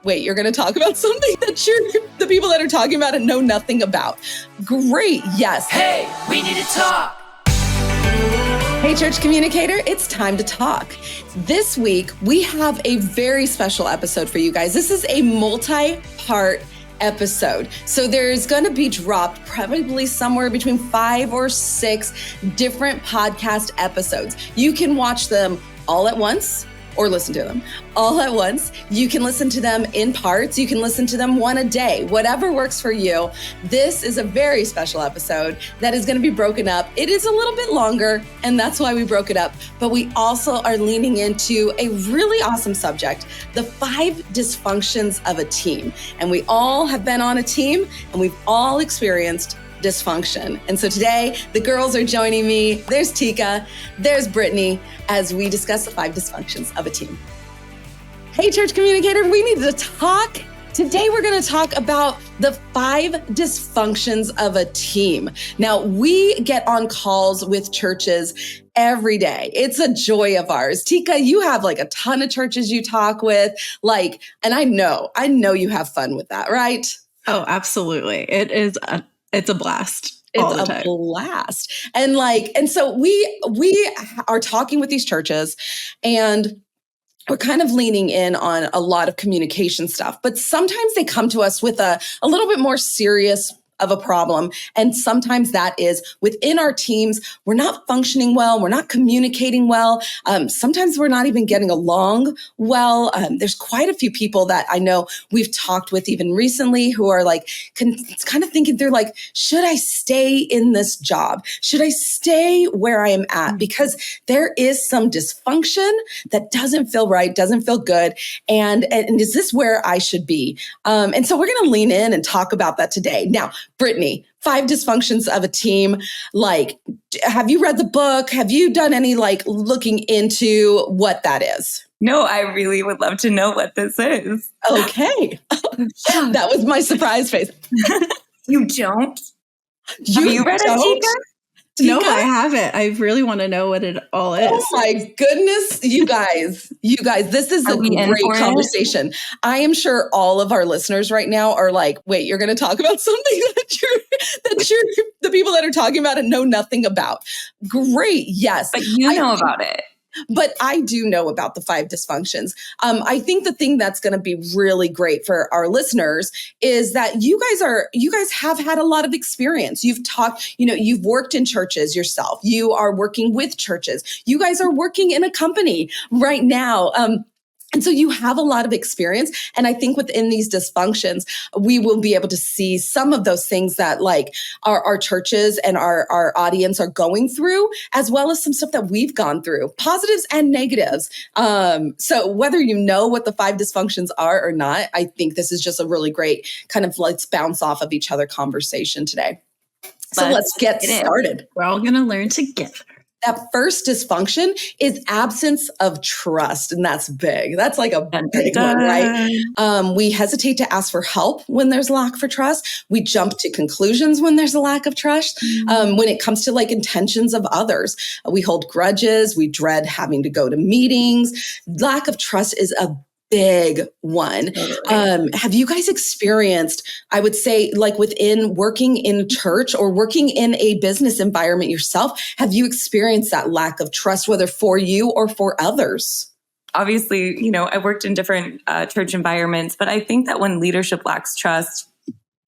Wait, you're going to talk about something that the people that are talking about it know nothing about. Great. Yes. Hey, we need to talk. Hey, Church Communicator, it's time to talk. This week, we have a very special episode for you guys. This is a multi-part episode. So there's going to be dropped probably somewhere between 5 or 6 different podcast episodes. You can watch them all at once or listen to them all at once. You can listen to them in parts. You can listen to them one a day, whatever works for you. This is a very special episode that is going to be broken up. It is a little bit longer, and that's why we broke it up. But we also are leaning into a really awesome subject, the 5 dysfunctions of a team. And we all have been on a team, and we've all experienced dysfunction. And so today, the girls are joining me. There's Tika, there's Brittany, as we discuss the 5 dysfunctions of a team. Hey, Church Communicator, we need to talk. Today, we're going to talk about the 5 dysfunctions of a team. Now, we get on calls with churches every day. It's a joy of ours. Tika, you have like a ton of churches you talk with, and I know you have fun with that, right? Oh, absolutely. It's a blast. It's a blast. And so we are talking with these churches, and we're kind of leaning in on a lot of communication stuff, but sometimes they come to us with a little bit more serious of a problem. And sometimes that is within our teams, we're not functioning well. We're not communicating well. Sometimes we're not even getting along well. There's quite a few people that I know we've talked with even recently who are kind of thinking through should I stay in this job? Should I stay where I am at? Because there is some dysfunction that doesn't feel right, doesn't feel good. And is this where I should be? And so we're going to lean in and talk about that today. Now, Brittany, 5 dysfunctions of a team. Have you read the book? Have you done any looking into what that is? No, I really would love to know what this is. Okay. That was my surprise face. You don't? Have you read it, Tika? No, I haven't. I really want to know what it all is. Oh my goodness, you guys, this is a great conversation. I am sure all of our listeners right now are like, wait, you're going to talk about something that the people that are talking about it know nothing about. Great. Yes. But you know about it. But I do know about the 5 dysfunctions. I think the thing that's going to be really great for our listeners is that you guys have had a lot of experience. You've talked, you've worked in churches yourself. You are working with churches. You guys are working in a company right now. And so you have a lot of experience. And I think within these dysfunctions, we will be able to see some of those things that our churches and our audience are going through, as well as some stuff that we've gone through, positives and negatives. So whether you know what the 5 dysfunctions are or not, I think this is just a really great kind of let's bounce off of each other conversation today. So let's get started. We're all going to learn together. That first dysfunction is absence of trust. And that's big. That's like a big one, right? We hesitate to ask for help when there's lack for trust. We jump to conclusions when there's a lack of trust. When it comes to intentions of others, we hold grudges. We dread having to go to meetings. Lack of trust is a big one. Have you guys experienced, I would say, within working in church or working in a business environment yourself, have you experienced that lack of trust, whether for you or for others? Obviously, I worked in different church environments, but I think that when leadership lacks trust,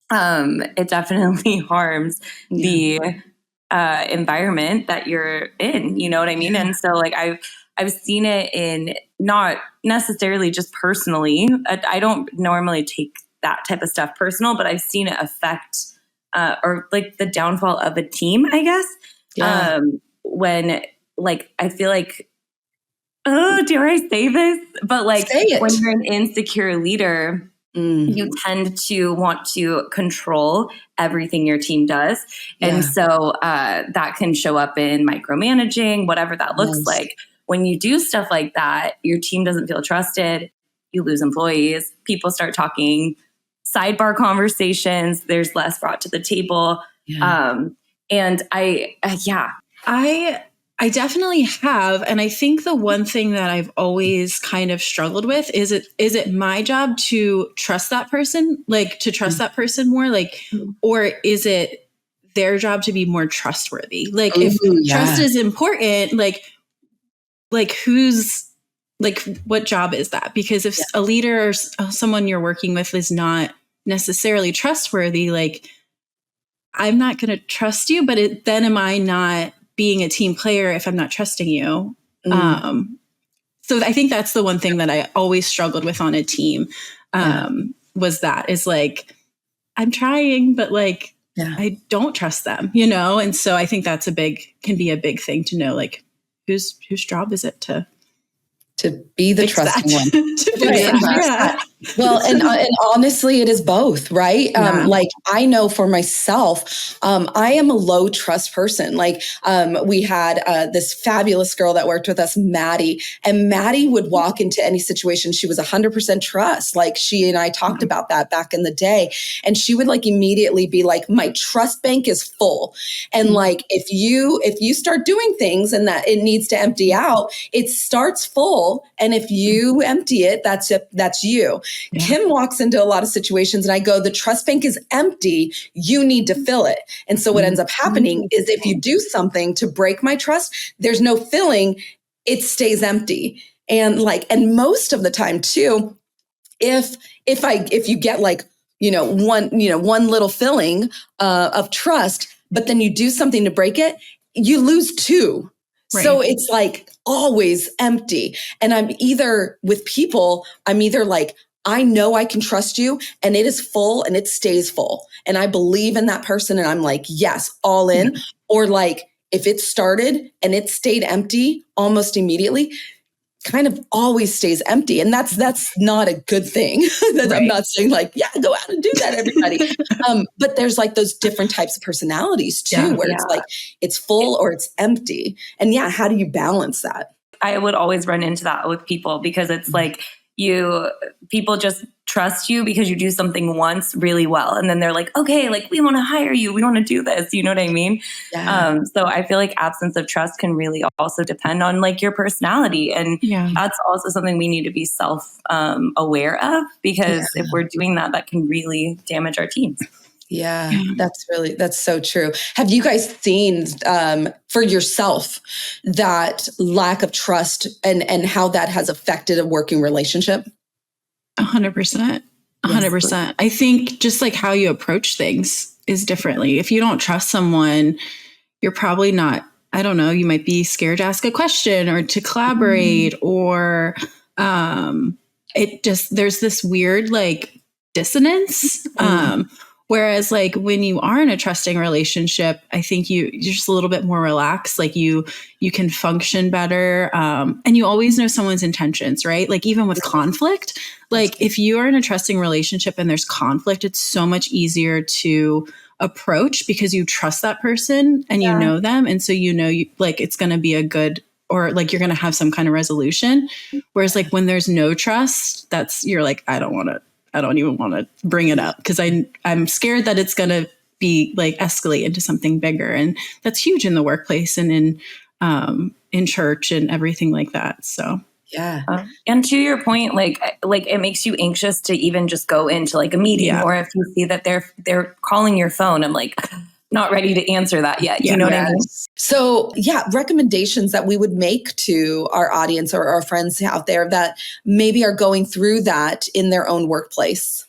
it definitely harms the environment that you're in. You know what I mean? And so I've seen it in not necessarily just personally. I don't normally take that type of stuff personal, but I've seen it affect the downfall of a team, I guess. Yeah. When I feel dare I say this? But when you're an insecure leader, you tend to want to control everything your team does. And so that can show up in micromanaging, whatever that looks like. When you do stuff like that, your team doesn't feel trusted. You lose employees. People start talking sidebar conversations. There's less brought to the table. Yeah. And I I definitely have. And I think the one thing that I've always kind of struggled with is it my job to trust that person, like to trust that person more, like, or is it their job to be more trustworthy? Like if trust is important, like who's, like, what job is that? Because if a leader or someone you're working with is not necessarily trustworthy, like I'm not going to trust you, but then am I not being a team player if I'm not trusting you? So I think that's the one thing that I always struggled with on a team, was that is like, I'm trying, but like, I don't trust them, you know? And so I think that's can be a big thing to know, like whose job is it to be the trusting one. to fix that. Well, and honestly, it is both, right? Like I know for myself, I am a low trust person. Like we had this fabulous girl that worked with us, Maddie, and Maddie would walk into any situation. She was 100% trust. Like she and I talked about that back in the day, and she would like immediately be like, my trust bank is full. And like, if you start doing things and that it needs to empty out, it starts full. And if you empty it, that's you. Yeah. Kim walks into a lot of situations and I go, the trust bank is empty. You need to fill it. And so what ends up happening is if you do something to break my trust, there's no filling. It stays empty. And most of the time too, if you get like, one little filling of trust, but then you do something to break it, you lose two. Right. So it's like always empty. And I'm either like, I know I can trust you and it is full and it stays full. And I believe in that person and I'm like, yes, all in. Or like if it started and it stayed empty almost immediately, kind of always stays empty. And that's not a good thing. Right. I'm not saying like, go out and do that, everybody. But there's like those different types of personalities too, where it's like, it's full or it's empty. And how do you balance that? I would always run into that with people because it's like people just trust you because you do something once really well. And then they're like, okay, like we want to hire you. We want to do this. You know what I mean? Yeah. So I feel like absence of trust can really also depend on like your personality. And that's also something we need to be aware of because if we're doing that, that can really damage our teams. Yeah, that's so true. Have you guys seen for yourself that lack of trust and how that has affected a working relationship? 100%. 100%. I think just like how you approach things is differently. If you don't trust someone, you're probably not, I don't know, you might be scared to ask a question or to collaborate or there's this weird like dissonance. Whereas like when you are in a trusting relationship, I think you're just a little bit more relaxed. Like you can function better. And you always know someone's intentions, right? Like even with conflict, like if you are in a trusting relationship and there's conflict, it's so much easier to approach because you trust that person and you know them. And so, like it's going to be a good, or like you're going to have some kind of resolution. Whereas like when there's no trust, you're like, I don't even want to bring it up because I'm scared that it's going to be like escalate into something bigger. And that's huge in the workplace and in church and everything like that. So, and to your point, like it makes you anxious to even just go into like a meeting or if you see that they're calling your phone, I'm like, not ready to answer that yet. You know what I mean? So recommendations that we would make to our audience or our friends out there that maybe are going through that in their own workplace.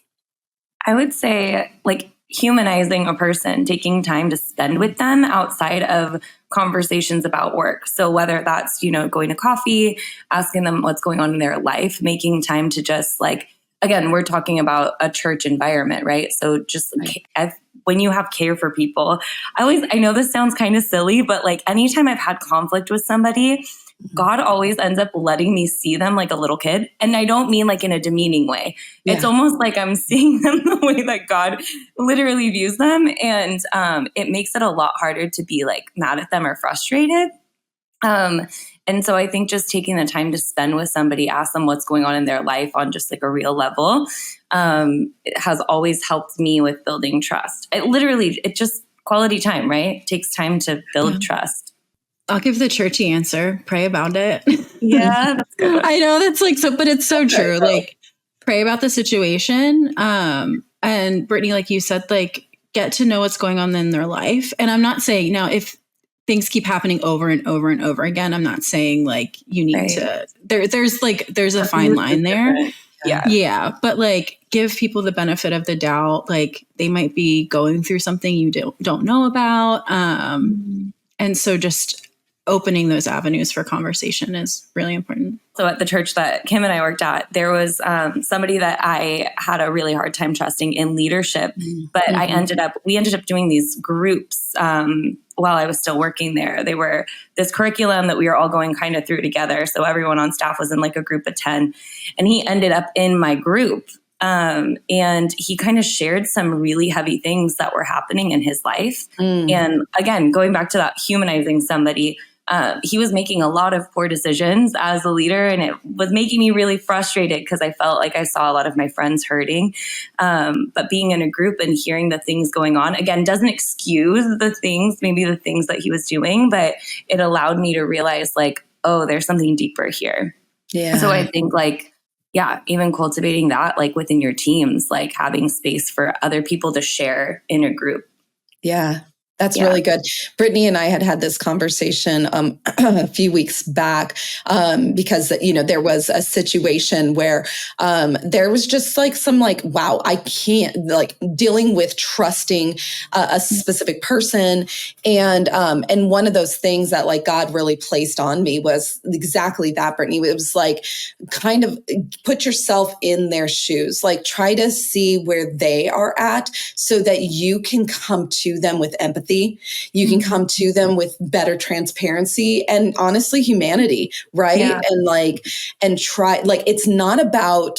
I would say like humanizing a person, taking time to spend with them outside of conversations about work. So whether that's, going to coffee, asking them what's going on in their life, making time to just like, again, we're talking about a church environment, right? So just when you have care for people, I know this sounds kind of silly, but like anytime I've had conflict with somebody, God always ends up letting me see them like a little kid. And I don't mean like in a demeaning way. Yeah. It's almost like I'm seeing them the way that God literally views them. And it makes it a lot harder to be like mad at them or frustrated. And so I think just taking the time to spend with somebody, ask them what's going on in their life on just like a real level, it has always helped me with building trust. It just quality time, right? It takes time to build trust. I'll give the churchy answer. Pray about it. Yeah, that's good. I know that's like so, but it's so true. Like, pray about the situation. And Brittany, like you said, like, get to know what's going on in their life. And I'm not saying now if things keep happening over and over and over again, I'm not saying like you need to. There's a fine line there. Yeah. But like, give people the benefit of the doubt. Like, they might be going through something you don't know about. And so just opening those avenues for conversation is really important. So at the church that Kim and I worked at, there was somebody that I had a really hard time trusting in leadership, but we ended up doing these groups while I was still working there. They were this curriculum that we were all going kind of through together. So everyone on staff was in like a group of 10, and he ended up in my group. And he kind of shared some really heavy things that were happening in his life. And again, going back to that humanizing somebody, he was making a lot of poor decisions as a leader, and it was making me really frustrated because I felt like I saw a lot of my friends hurting. But being in a group and hearing the things going on, again, doesn't excuse maybe the things that he was doing, but it allowed me to realize like, oh, there's something deeper here. Yeah. So I think like, yeah, even cultivating that like within your teams, like having space for other people to share in a group. Yeah. That's really good. Brittany and I had this conversation a few weeks back because, there was a situation where there was just like some like, wow, I can't like dealing with trusting a specific person. And one of those things that like God really placed on me was exactly that, Brittany. It was like kind of put yourself in their shoes, like try to see where they are at so that you can come to them with empathy. You can come to them with better transparency and honestly humanity, right? Yeah. And try, like, it's not about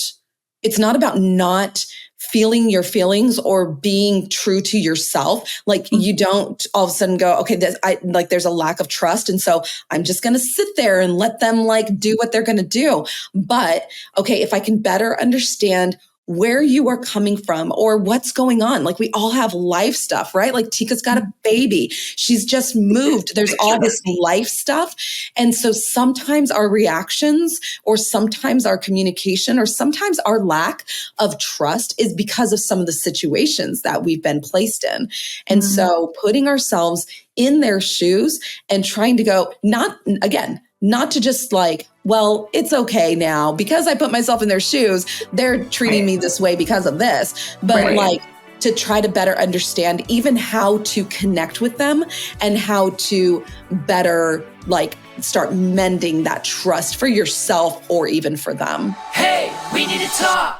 not feeling your feelings or being true to yourself. Like you don't all of a sudden go, okay, there's a lack of trust. And so I'm just going to sit there and let them like do what they're going to do. But okay, if I can better understand where you are coming from or what's going on. Like we all have life stuff, right? Like Tika's got a baby. She's just moved. There's all this life stuff. And so sometimes our reactions or sometimes our communication or sometimes our lack of trust is because of some of the situations that we've been placed in. And so putting ourselves in their shoes and trying to go, not to just like, well, it's okay now because I put myself in their shoes. They're treating me this way because of this, but like to try to better understand even how to connect with them and how to better like start mending that trust for yourself or even for them. Hey, we need to talk.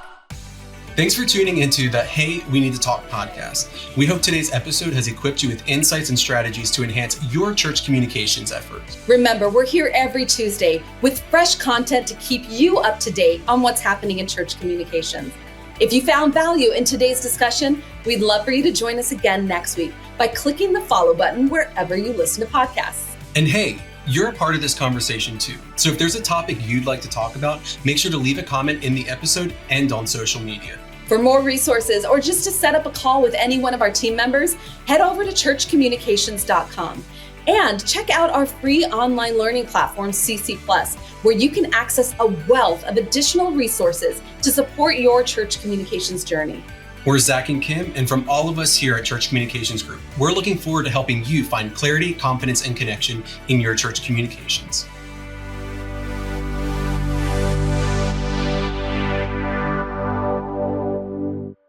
Thanks for tuning into the Hey, We Need to Talk podcast. We hope today's episode has equipped you with insights and strategies to enhance your church communications efforts. Remember, we're here every Tuesday with fresh content to keep you up to date on what's happening in church communications. If you found value in today's discussion, we'd love for you to join us again next week by clicking the follow button wherever you listen to podcasts. And hey, you're a part of this conversation too. So if there's a topic you'd like to talk about, make sure to leave a comment in the episode and on social media. For more resources or just to set up a call with any one of our team members, head over to churchcommunications.com and check out our free online learning platform, CC+, where you can access a wealth of additional resources to support your church communications journey. We're Zach and Kim, and from all of us here at Church Communications Group, we're looking forward to helping you find clarity, confidence, and connection in your church communications.